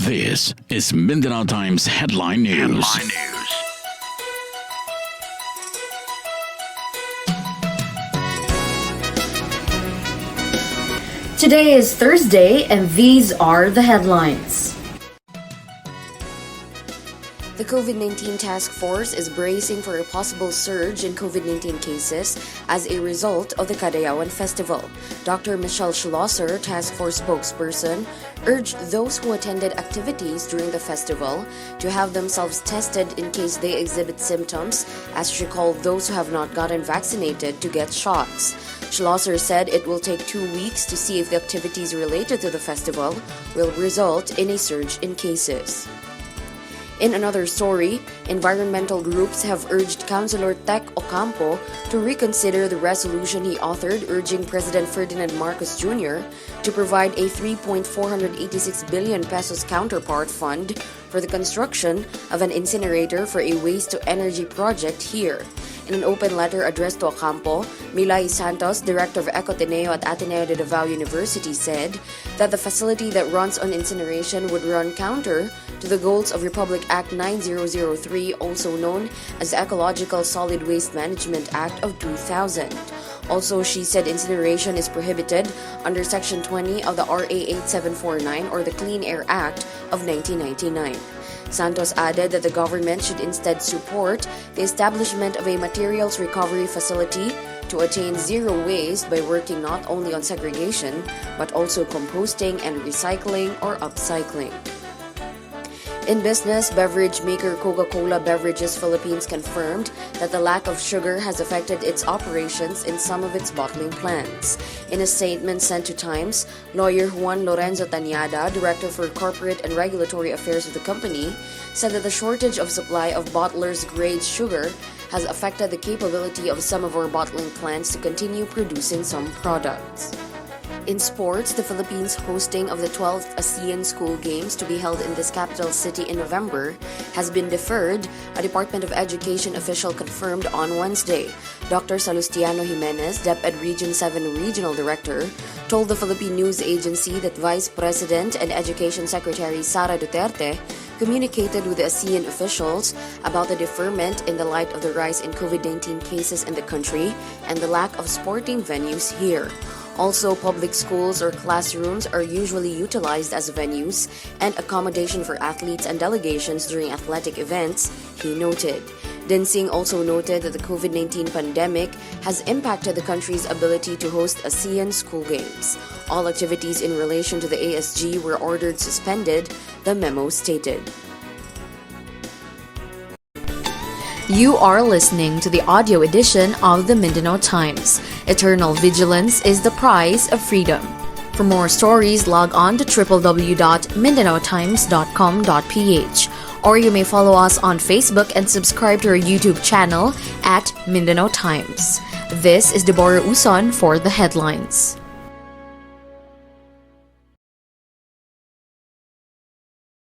This is Mindanao Times Headline News. Today is Thursday, and these are the headlines. The COVID-19 task force is bracing for a possible surge in COVID-19 cases as a result of the Kadayawan Festival. Dr. Michelle Schlosser, task force spokesperson, urged those who attended activities during the festival to have themselves tested in case they exhibit symptoms, as she called those who have not gotten vaccinated to get shots. Schlosser said it will take 2 weeks to see if the activities related to the festival will result in a surge in cases. In another story, environmental groups have urged Councilor Tec Ocampo to reconsider the resolution he authored urging President Ferdinand Marcos Jr. to provide a 3.486 billion pesos counterpart fund for the construction of an incinerator for a waste-to-energy project here. In an open letter addressed to Ocampo, Milay Santos, director of Ecoteneo at Ateneo de Davao University, said that the facility that runs on incineration would run counter to the goals of Republic Act 9003, also known as the Ecological Solid Waste Management Act of 2000. Also, she said incineration is prohibited under Section 20 of the RA 8749 or the Clean Air Act of 1999. Santos added that the government should instead support the establishment of a materials recovery facility to attain zero waste by working not only on segregation but also composting and recycling or upcycling. In business, beverage maker Coca-Cola Beverages Philippines confirmed that the lack of sugar has affected its operations in some of its bottling plants. In a statement sent to Times, lawyer Juan Lorenzo Tanyada, director for corporate and regulatory affairs of the company, said that the shortage of supply of bottlers' grade sugar has affected the capability of some of our bottling plants to continue producing some products. In sports, the Philippines' hosting of the 12th Asean School Games to be held in this capital city in November has been deferred, a Department of Education official confirmed on Wednesday. Dr. Salustiano Jimenez, DepEd Region 7 Regional Director, told the Philippine News Agency that Vice President and Education Secretary Sara Duterte communicated with the ASEAN officials about the deferment in the light of the rise in COVID-19 cases in the country and the lack of sporting venues here. Also, public schools or classrooms are usually utilized as venues and accommodation for athletes and delegations during athletic events, he noted. Dinsing also noted that the COVID-19 pandemic has impacted the country's ability to host ASEAN School Games. All activities in relation to the ASG were ordered suspended, the memo stated. You are listening to the audio edition of the Mindanao Times. Eternal vigilance is the price of freedom. For more stories, log on to www.mindanaotimes.com.ph, or you may follow us on Facebook and subscribe to our YouTube channel at Mindanao Times. This is Deborah Uson for the headlines.